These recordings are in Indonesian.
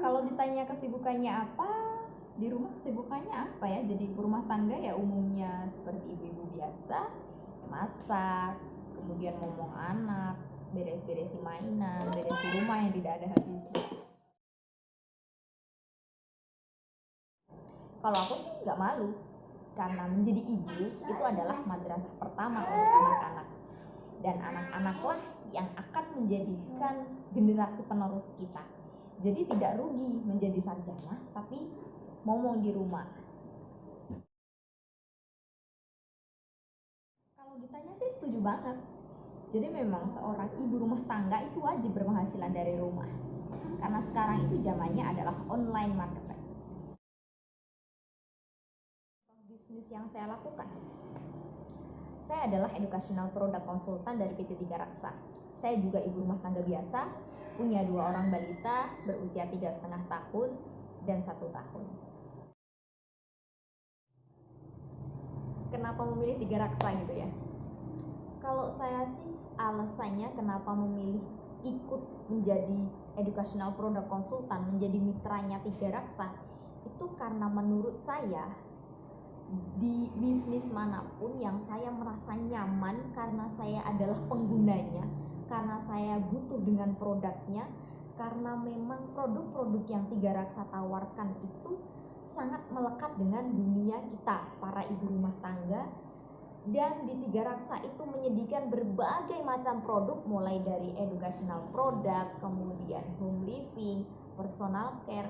Kalau ditanya kesibukannya apa, di rumah kesibukannya apa ya? Jadi ibu rumah tangga ya umumnya seperti ibu-ibu biasa, masak, kemudian ngomong anak, beres-beresi mainan, beresi rumah yang tidak ada habisnya. Kalau aku sih nggak malu, karena menjadi ibu itu adalah madrasah pertama untuk anak-anak. Dan anak-anaklah yang akan menjadikan generasi penerus kita. Jadi tidak rugi menjadi sarjana, tapi ngomong di rumah. Kalau ditanya sih setuju banget. Jadi memang seorang ibu rumah tangga itu wajib berpenghasilan dari rumah. Karena sekarang itu zamannya adalah online marketing. Bisnis yang saya lakukan, saya adalah educational product consultant dari PT Tiga Raksa. Saya juga ibu rumah tangga biasa, punya 2 orang balita berusia 3,5 tahun dan 1 tahun. Kenapa memilih Tiga Raksa gitu ya? Kalau saya sih alasannya kenapa memilih ikut menjadi educational product consultant, menjadi mitranya Tiga Raksa, itu karena menurut saya di bisnis manapun yang saya merasa nyaman karena saya adalah penggunanya, karena saya butuh dengan produknya, karena memang produk-produk yang Tiga Raksa tawarkan itu sangat melekat dengan dunia kita para ibu rumah tangga. Dan di Tiga Raksa itu menyediakan berbagai macam produk, mulai dari educational product, kemudian home living, personal care.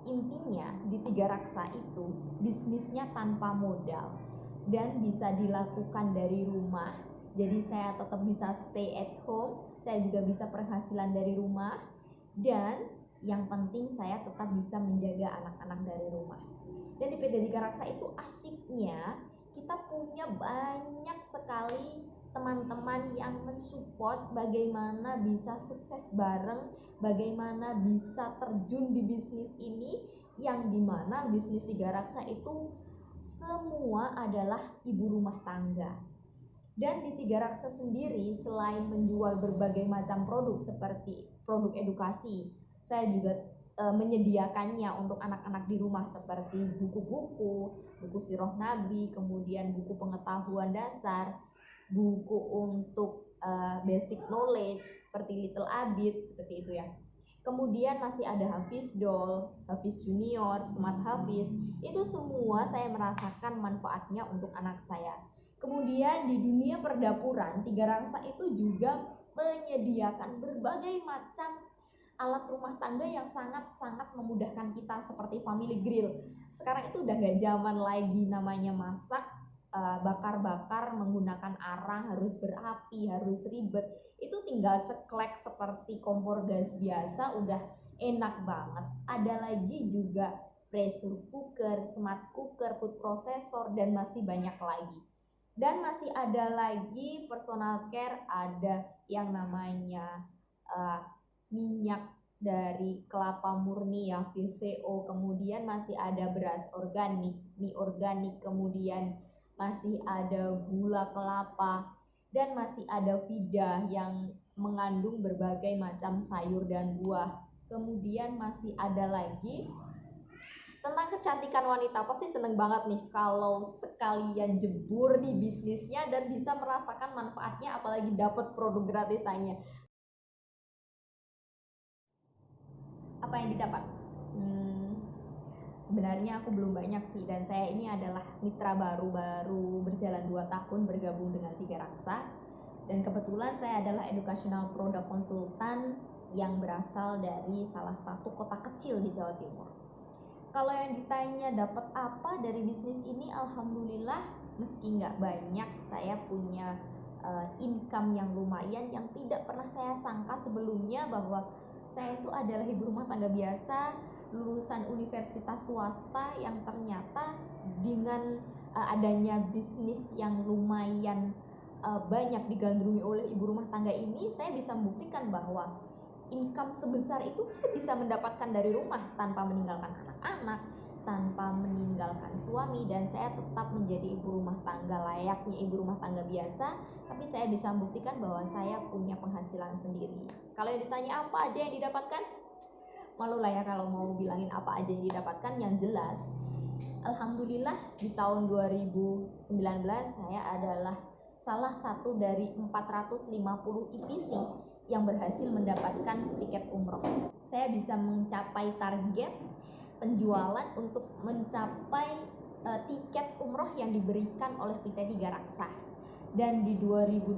Intinya di Tiga Raksa itu bisnisnya tanpa modal dan bisa dilakukan dari rumah. Jadi saya tetap bisa stay at home, saya juga bisa penghasilan dari rumah, dan yang penting saya tetap bisa menjaga anak-anak dari rumah. Dan di PT Tiga Raksa itu asiknya kita punya banyak sekali teman-teman yang mensupport bagaimana bisa sukses bareng, bagaimana bisa terjun di bisnis ini, yang dimana bisnis Tiga Raksa itu semua adalah ibu rumah tangga. Dan di Tiga Raksa sendiri selain menjual berbagai macam produk seperti produk edukasi, saya juga menyediakannya untuk anak-anak di rumah seperti buku-buku, buku sirah Nabi, kemudian buku pengetahuan dasar, buku untuk basic knowledge seperti Little Abid, seperti itu ya. Kemudian masih ada Hafiz Doll, Hafiz Junior, Smart Hafiz. Itu semua saya merasakan manfaatnya untuk anak saya. Kemudian di dunia perdapuran, Tiga Raksa itu juga menyediakan berbagai macam alat rumah tangga yang sangat-sangat memudahkan kita, seperti family grill. Sekarang itu udah gak zaman lagi namanya masak bakar-bakar menggunakan arang, harus berapi, harus ribet. Itu tinggal ceklek seperti kompor gas biasa, udah enak banget. Ada lagi juga pressure cooker, smart cooker, food processor, dan masih banyak lagi. Dan masih ada lagi personal care, ada yang namanya minyak dari kelapa murni ya, VCO, kemudian masih ada beras organik, mie organik, kemudian masih ada gula kelapa, dan masih ada Vida yang mengandung berbagai macam sayur dan buah. Kemudian masih ada lagi tentang kecantikan wanita. Pasti seneng banget nih kalau sekalian jebur di bisnisnya dan bisa merasakan manfaatnya, apalagi dapat produk gratisannya. Apa yang didapat? Sebenarnya aku belum banyak sih, dan saya ini adalah mitra baru berjalan 2 tahun bergabung dengan Tiga Raksa, dan kebetulan saya adalah educational product consultant yang berasal dari salah satu kota kecil di Jawa Timur. Kalau yang ditanya dapat apa dari bisnis ini, alhamdulillah meski nggak banyak, saya punya income yang lumayan yang tidak pernah saya sangka sebelumnya, bahwa saya itu adalah ibu rumah tangga biasa, lulusan universitas swasta, yang ternyata dengan adanya bisnis yang lumayan banyak digandrungi oleh ibu rumah tangga ini, saya bisa membuktikan bahwa income sebesar itu saya bisa mendapatkan dari rumah tanpa meninggalkan anak-anak, tanpa meninggalkan suami, dan saya tetap menjadi ibu rumah tangga layaknya ibu rumah tangga biasa, tapi saya bisa membuktikan bahwa saya punya penghasilan sendiri. Kalau yang ditanya apa aja yang didapatkan, malu lah ya kalau mau bilangin apa aja yang didapatkan. Yang jelas alhamdulillah di tahun 2019 saya adalah salah satu dari 450 IPC yang berhasil mendapatkan tiket umroh. Saya bisa mencapai target penjualan untuk mencapai tiket umroh yang diberikan oleh PT Tiga Raksa. Dan di 2020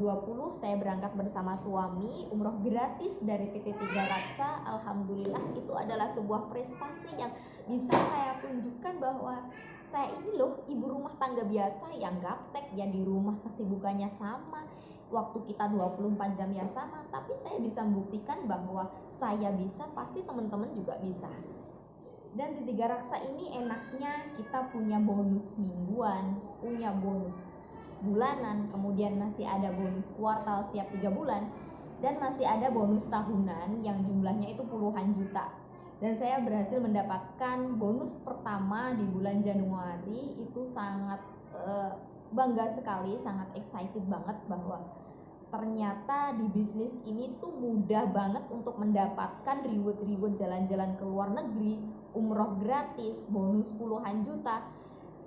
saya berangkat bersama suami umroh gratis dari PT Tiga Raksa. Alhamdulillah itu adalah sebuah prestasi yang bisa saya tunjukkan bahwa saya ini loh ibu rumah tangga biasa yang gaptek, yang di rumah kesibukannya sama, waktu kita 24 jam ya sama, tapi saya bisa membuktikan bahwa saya bisa, pasti teman-teman juga bisa. Dan di Tiga Raksa ini enaknya kita punya bonus mingguan, punya bonus bulanan, kemudian masih ada bonus kuartal setiap 3 bulan, dan masih ada bonus tahunan yang jumlahnya itu puluhan juta. Dan saya berhasil mendapatkan bonus pertama di bulan Januari. Itu sangat bangga sekali, sangat excited banget bahwa ternyata di bisnis ini tuh mudah banget untuk mendapatkan reward jalan-jalan ke luar negeri, umroh gratis, bonus puluhan juta,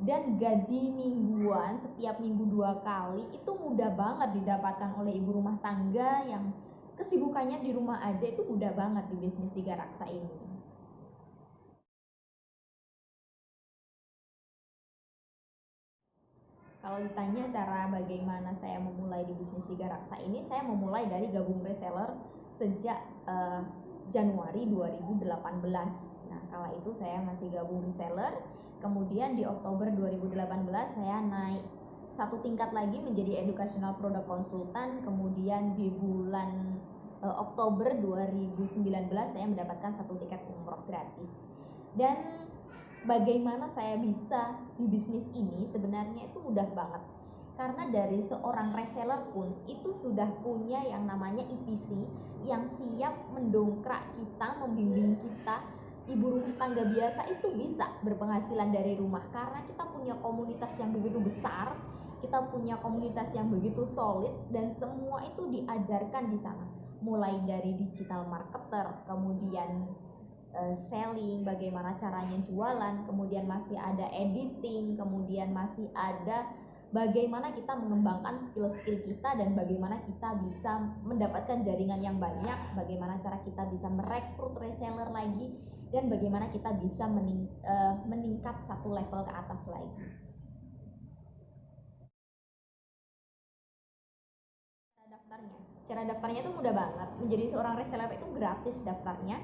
dan gaji mingguan setiap minggu 2 kali. Itu mudah banget didapatkan oleh ibu rumah tangga yang kesibukannya di rumah aja. Itu mudah banget di bisnis Tiga Raksa ini. Kalau ditanya cara bagaimana saya memulai di bisnis Tiga Raksa ini, saya memulai dari gabung reseller sejak Januari 2018. Nah, kala itu saya masih gabung reseller. Kemudian di Oktober 2018 saya naik satu tingkat lagi menjadi educational product consultant. Kemudian di bulan Oktober 2019 saya mendapatkan satu tiket umroh gratis. Dan bagaimana saya bisa di bisnis ini sebenarnya itu mudah banget, karena dari seorang reseller pun itu sudah punya yang namanya IPC yang siap mendongkrak kita, membimbing kita. Ibu rumah tangga biasa itu bisa berpenghasilan dari rumah karena kita punya komunitas yang begitu besar, kita punya komunitas yang begitu solid, dan semua itu diajarkan di sana, mulai dari digital marketer, kemudian selling, bagaimana caranya jualan, kemudian masih ada editing, kemudian masih ada bagaimana kita mengembangkan skill-skill kita, dan bagaimana kita bisa mendapatkan jaringan yang banyak, bagaimana cara kita bisa merekrut reseller lagi, dan bagaimana kita bisa meningkat satu level ke atas lagi. Cara daftarnya itu mudah banget. Menjadi seorang reseller itu gratis daftarnya.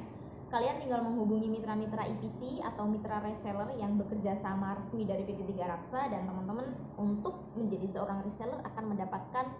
Kalian tinggal menghubungi mitra-mitra IPC atau mitra reseller yang bekerja sama resmi dari PT Tiga Raksa, dan teman-teman untuk menjadi seorang reseller akan mendapatkan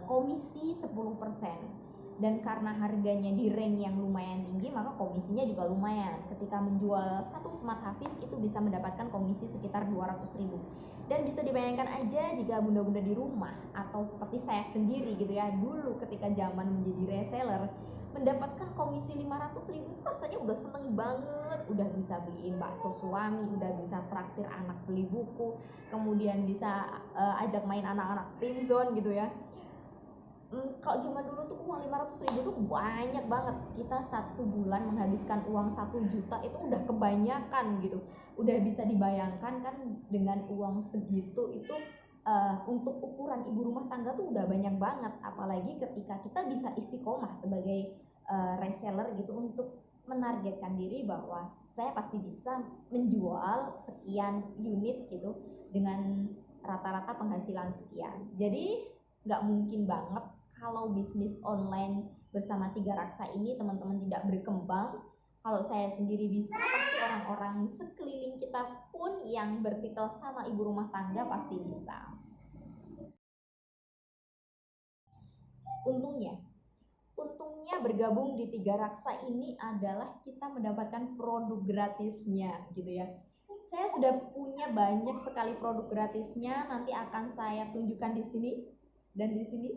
komisi 10%. Dan karena harganya di rank yang lumayan tinggi, maka komisinya juga lumayan. Ketika menjual satu smart hafiz itu bisa mendapatkan komisi sekitar 200.000. Dan bisa dibayangkan aja jika bunda-bunda di rumah atau seperti saya sendiri gitu ya, dulu ketika zaman menjadi reseller mendapatkan komisi 500.000 itu rasanya udah seneng banget, udah bisa beliin bakso suami, udah bisa traktir anak beli buku, kemudian bisa ajak main anak-anak tim zone gitu ya. Kalau zaman dulu tuh uang 500.000 tuh banyak banget. Kita satu bulan menghabiskan uang 1 juta itu udah kebanyakan gitu. Udah bisa dibayangkan kan dengan uang segitu itu untuk ukuran ibu rumah tangga tuh udah banyak banget. Apalagi ketika kita bisa istiqomah sebagai reseller gitu, untuk menargetkan diri bahwa saya pasti bisa menjual sekian unit gitu dengan rata-rata penghasilan sekian. Jadi nggak mungkin banget kalau bisnis online bersama Tiga Raksa ini teman-teman tidak berkembang. Kalau saya sendiri bisa, pasti orang-orang sekeliling kita pun yang bertitel sama ibu rumah tangga pasti bisa. Untungnya bergabung di Tiga Raksa ini adalah kita mendapatkan produk gratisnya gitu ya. Saya sudah punya banyak sekali produk gratisnya, nanti akan saya tunjukkan di sini dan di sini.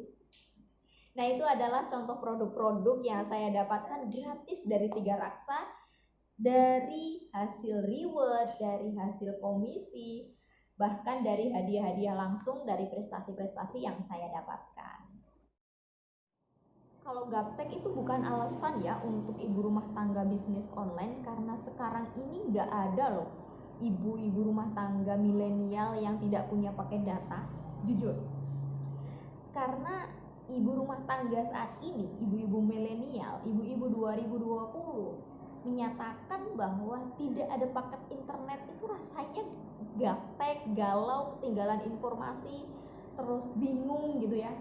Nah, itu adalah contoh produk-produk yang saya dapatkan gratis dari Tiga Raksa, dari hasil reward, dari hasil komisi, bahkan dari hadiah-hadiah langsung dari prestasi-prestasi yang saya dapatkan. Kalau gaptek itu bukan alasan ya untuk ibu rumah tangga bisnis online, karena sekarang ini nggak ada loh ibu-ibu rumah tangga milenial yang tidak punya paket data, jujur. Karena ibu rumah tangga saat ini, ibu-ibu milenial, ibu-ibu 2020 menyatakan bahwa tidak ada paket internet itu rasanya gaptek, galau, ketinggalan informasi, terus bingung gitu ya.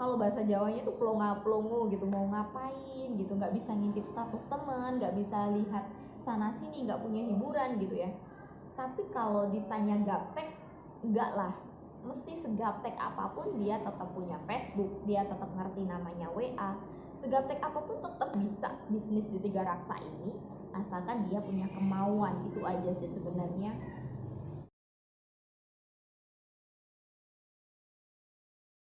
Kalau bahasa Jawanya tuh plonga-plongo gitu, mau ngapain gitu, nggak bisa ngintip status teman, nggak bisa lihat sana sini, nggak punya hiburan gitu ya. Tapi kalau ditanya gaptek, enggak lah, mesti segaptek apapun dia tetap punya Facebook, dia tetap ngerti namanya WA, segaptek apapun tetap bisa bisnis di tiga raksa ini, asalkan dia punya kemauan. Itu aja sih sebenarnya.